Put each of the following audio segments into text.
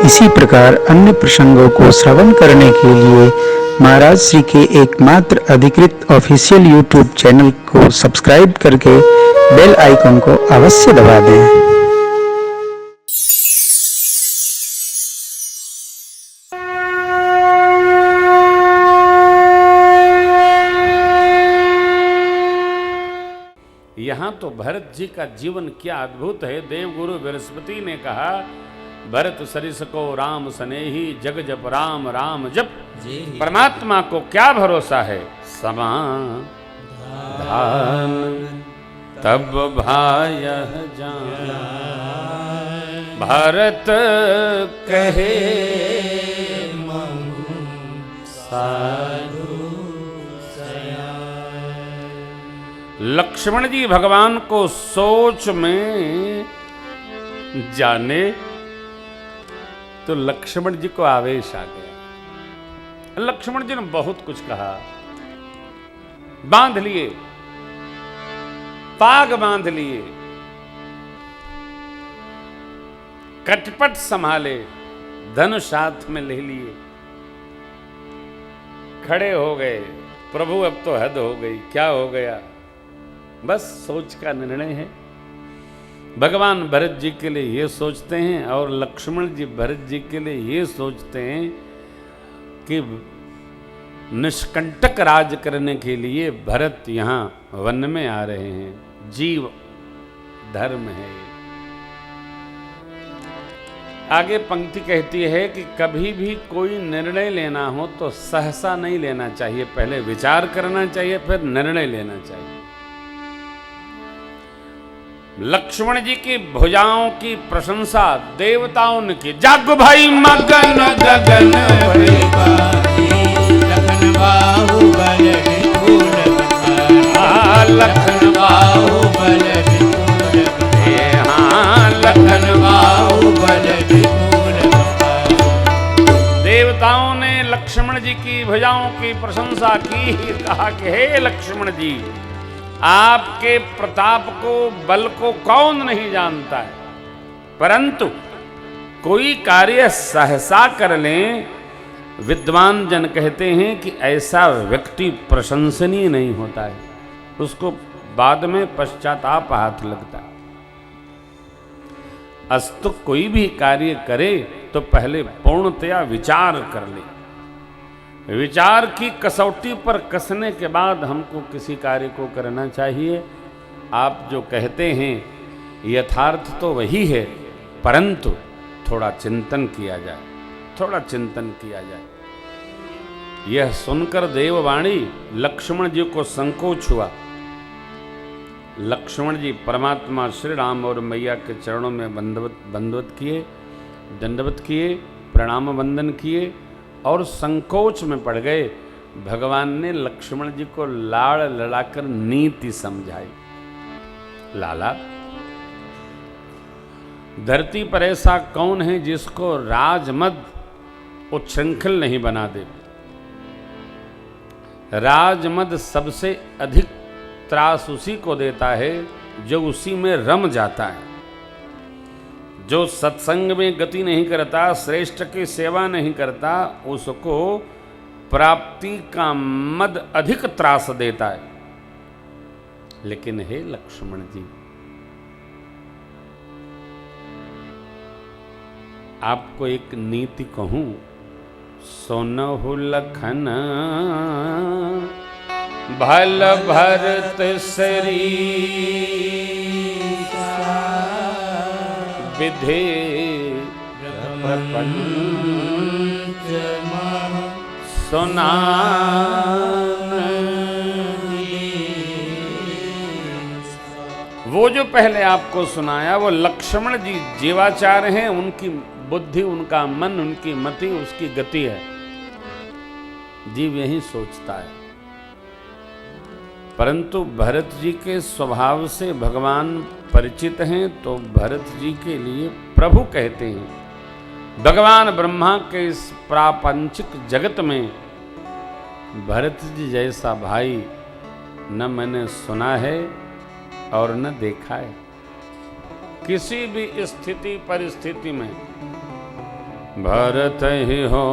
इसी प्रकार अन्य प्रसंगों को श्रवण करने के लिए महाराज श्री के एकमात्र अधिकृत ऑफिशियल यूट्यूब चैनल को सब्सक्राइब करके बेल आइकन को अवश्य दबा दें। यहाँ तो भरत जी का जीवन क्या अद्भुत है। देवगुरु बृहस्पति ने कहा, भरत सरिस को राम स्नेही, जग जप राम राम जप। परमात्मा को क्या भरोसा है, समाधान तब भाय जान। भरत कहे साधु। लक्ष्मण जी भगवान को सोच में जाने तो लक्ष्मण जी को आवेश आ गया। लक्ष्मण जी ने बहुत कुछ कहा, बांध लिए, पाग बांध लिए, कटपट संभाले, धनुष हाथ में ले लिए, खड़े हो गए। प्रभु अब तो हद हो गई, क्या हो गया, बस सोच का निर्णय है। भगवान भरत जी के लिए ये सोचते हैं और लक्ष्मण जी भरत जी के लिए ये सोचते हैं कि निष्कंटक राज करने के लिए भरत यहाँ वन में आ रहे हैं। जीव धर्म है। आगे पंक्ति कहती है कि कभी भी कोई निर्णय लेना हो तो सहसा नहीं लेना चाहिए, पहले विचार करना चाहिए, फिर निर्णय लेना चाहिए। लक्ष्मण जी की भुजाओं की प्रशंसा देवताओं ने की। जाग भाई मगन गगन लखन बाहुबल लखन बाहुबल लखन बाहुबल। देवताओं ने लक्ष्मण जी की भुजाओं की प्रशंसा की। कहा कि हे लक्ष्मण जी, आपके प्रताप को, बल को कौन नहीं जानता है, परंतु कोई कार्य सहसा कर लें, विद्वान जन कहते हैं कि ऐसा व्यक्ति प्रशंसनीय नहीं होता है, उसको बाद में पश्चाताप हाथ लगता है। अस्तु कोई भी कार्य करे तो पहले पूर्णतया विचार कर ले। विचार की कसौटी पर कसने के बाद हमको किसी कार्य को करना चाहिए। आप जो कहते हैं यथार्थ तो वही है, परंतु थोड़ा चिंतन किया जाए, थोड़ा चिंतन किया जाए। यह सुनकर देववाणी लक्ष्मण जी को संकोच हुआ। लक्ष्मण जी परमात्मा श्री राम और मैया के चरणों में दंडवत किए, प्रणाम वंदन किए और संकोच में पड़ गए। भगवान ने लक्ष्मण जी को लाड़ लड़ाकर नीति समझाई। लाला, धरती पर ऐसा कौन है जिसको राजमद उच्छृंखल नहीं बना दे। राजमद सबसे अधिक त्रास उसी को देता है जो उसी में रम जाता है। जो सत्संग में गति नहीं करता, श्रेष्ठ की सेवा नहीं करता, उसको प्राप्ति का मद अधिक त्रास देता है। लेकिन हे लक्ष्मण जी, आपको एक नीति कहूं, सोनहु लखन भल भरत शरीर विधे प्रपंच सुना। वो जो पहले आपको सुनाया वो लक्ष्मण जी जीवाचार हैं, उनकी बुद्धि, उनका मन, उनकी मति, उसकी गति है। जीव यही सोचता है। परंतु भरत जी के स्वभाव से भगवान परिचित हैं, तो भरत जी के लिए प्रभु कहते हैं। भगवान ब्रह्मा के इस प्रापंचिक जगत में भरत जी जैसा भाई न मैंने सुना है और न देखा है। किसी भी स्थिति परिस्थिति में भरत ही हो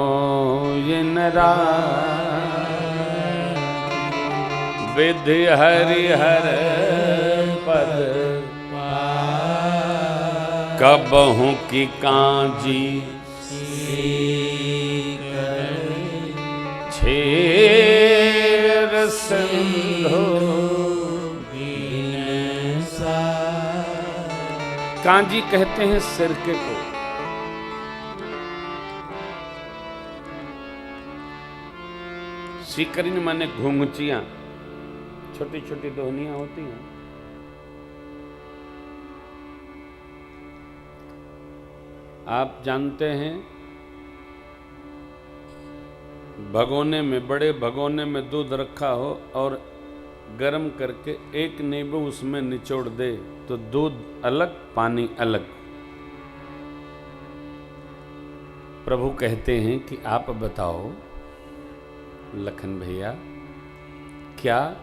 ये विधि हरिहर पद कबहू की कांजी छेर सिंधु। कांजी कहते हैं सिरके को। सीकरिन माने घुंघचियां, छोटी छोटी दोहनियां होती हैं। आप जानते हैं भगोने में, बड़े भगोने में दूध रखा हो और गर्म करके एक नींबू उसमें निचोड़ दे तो दूध अलग पानी अलग। प्रभु कहते हैं कि आप बताओ लखन भैया, क्या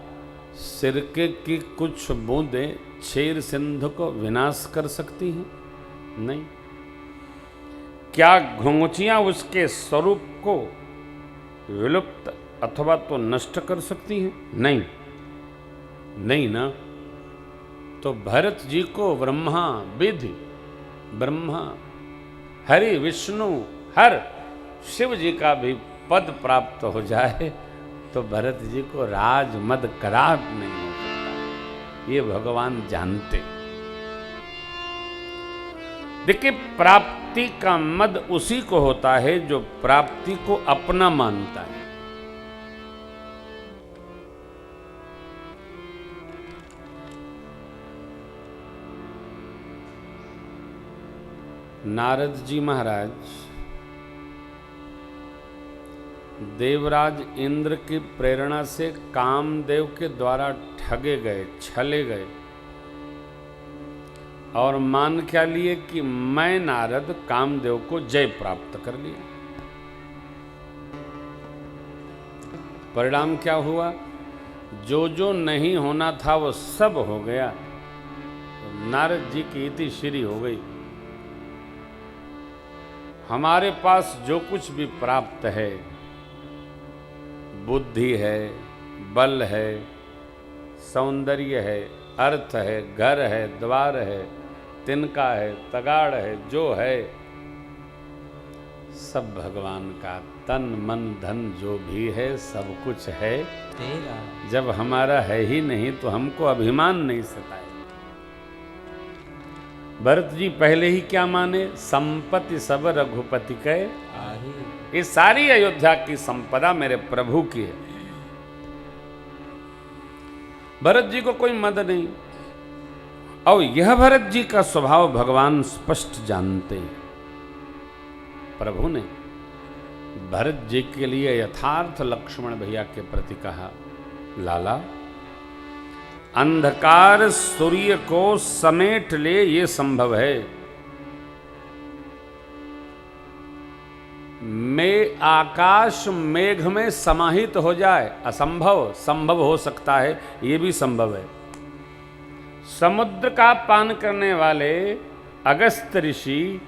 सिरके की कुछ बूंदें क्षीर सिंधु को विनाश कर सकती हैं? नहीं। क्या घुंघचियां उसके स्वरूप को विलुप्त अथवा तो नष्ट कर सकती हैं? नहीं, नहीं ना। तो भरत जी को ब्रह्मा विधि, ब्रह्मा हरि विष्णु हर शिव जी का भी पद प्राप्त हो जाए तो भरत जी को राज मद करार नहीं हो सकता। ये भगवान जानते। देखिए, प्राप्ति का मद उसी को होता है जो प्राप्ति को अपना मानता है। नारद जी महाराज देवराज इंद्र की प्रेरणा से कामदेव के द्वारा ठगे गए, छले गए और मान क्या लिए कि मैं नारद कामदेव को जय प्राप्त कर लिया। परिणाम क्या हुआ? जो जो नहीं होना था वो सब हो गया। तो नारद जी की इति श्री हो गई। हमारे पास जो कुछ भी प्राप्त है, बुद्धि है, बल है, सौंदर्य है, अर्थ है, घर है, द्वार है, तिनका है, तगाड़ है, जो है सब भगवान का। तन मन धन जो भी है सब कुछ है तेरा। जब हमारा है ही नहीं तो हमको अभिमान नहीं सताए। भरत जी पहले ही क्या माने? संपत्ति सब रघुपति के आहे। ये सारी अयोध्या की संपदा मेरे प्रभु की है। भरत जी को कोई मद नहीं। और यह भरत जी का स्वभाव भगवान स्पष्ट जानते हैं। प्रभु ने भरत जी के लिए यथार्थ लक्ष्मण भैया के प्रति कहा, लाला अंधकार सूर्य को समेट ले ये संभव है, में आकाश मेघ में समाहित हो जाए असंभव, संभव हो सकता है, ये भी संभव है। समुद्र का पान करने वाले अगस्त्य ऋषि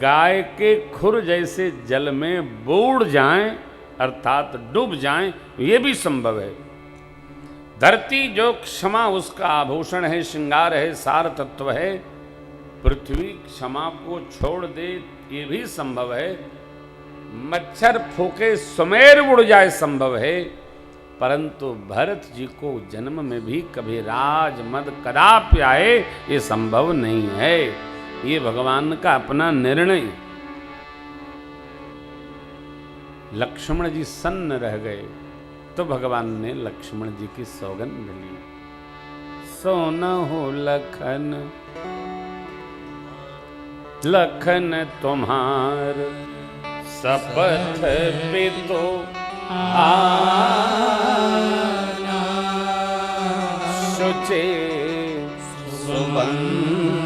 गाय के खुर जैसे जल में बूढ़ जाएं अर्थात डूब जाएं, ये भी संभव है। धरती जो क्षमा उसका आभूषण है, श्रृंगार है, सार तत्व है, पृथ्वी क्षमा को छोड़ दे, ये भी संभव है। मच्छर फूके सुमेर उड़ जाए, संभव है। परंतु भरत जी को जन्म में भी कभी राज मद कदापि आए, ये संभव नहीं है। ये भगवान का अपना निर्णय। लक्ष्मण जी सन्न रह गए तो भगवान ने लक्ष्मण जी की सौगंध ली। सोना हो लखन, लखन तुम्हार शपथ पितो आना, सुचे सुबंधु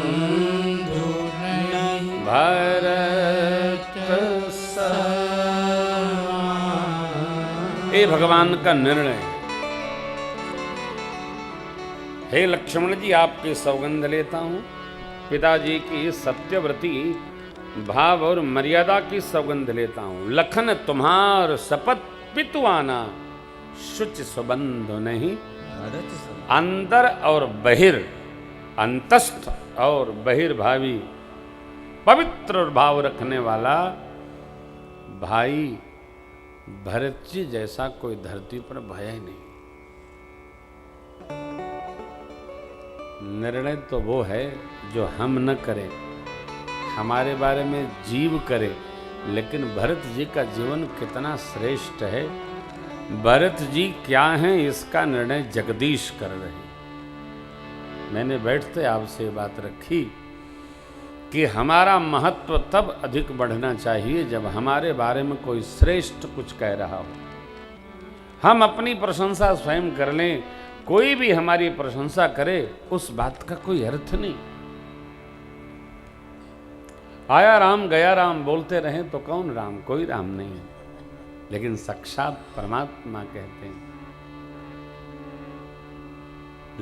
भरत समान। ये भगवान का निर्णय है। हे लक्ष्मण जी, आपकी सौगंध लेता हूं। पिताजी की सत्यव्रती भाव और मर्यादा की सौगंध लेता हूं। लखन तुम्हार शपथ पितुआना, शुचि सुबंध नहीं। अंतर और बहिर, अंतस्थ और बहिर्भावी, पवित्र भाव रखने वाला भाई भरत जी जैसा कोई धरती पर भया ही नहीं। निर्णय तो वो है जो हम न करें, हमारे बारे में जीव करे, लेकिन भरत जी का जीवन कितना श्रेष्ठ है, भरत जी क्या हैं, इसका निर्णय जगदीश कर रहे हैं। मैंने बैठते आपसे बात रखी कि हमारा महत्व तब अधिक बढ़ना चाहिए जब हमारे बारे में कोई श्रेष्ठ कुछ कह रहा हो। हम अपनी प्रशंसा स्वयं कर लें, कोई भी हमारी प्रशंसा करे, उस बात का कोई अर्थ नहीं। आया राम गया राम बोलते रहें तो कौन राम? कोई राम नहीं है, लेकिन साक्षात परमात्मा कहते हैं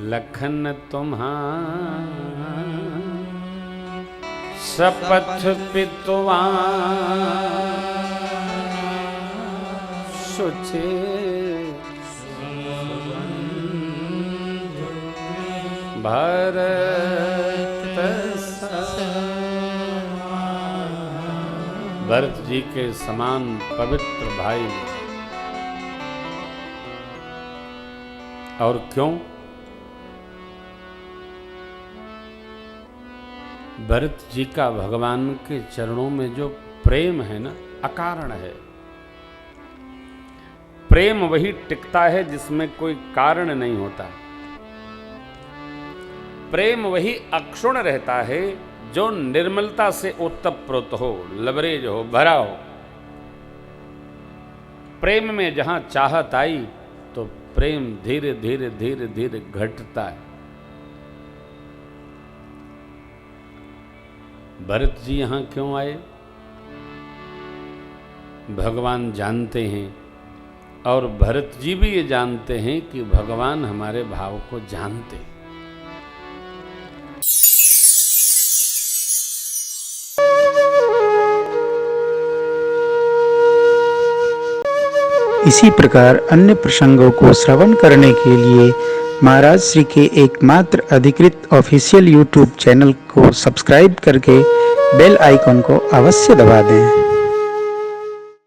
लखन तुम्हारा शपथ पितुआ, शुचि भरत। भरत जी के समान पवित्र भाई। और क्यों? भरत जी का भगवान के चरणों में जो प्रेम है ना, अकारण है। प्रेम वही टिकता है जिसमें कोई कारण नहीं होता। प्रेम वही अक्षुण रहता है जो निर्मलता से ओतप्रोत हो, लबरेज हो, भरा हो। प्रेम में जहां चाहत आई तो प्रेम धीरे धीरे धीरे धीरे घटता है। भरत जी यहां क्यों आए? भगवान जानते हैं, और भरत जी भी ये जानते हैं कि भगवान हमारे भाव को जानते हैं। इसी प्रकार अन्य प्रसंगों को श्रवण करने के लिए महाराज श्री के एकमात्र अधिकृत ऑफिशियल यूट्यूब चैनल को सब्सक्राइब करके बेल आइकन को अवश्य दबा दें।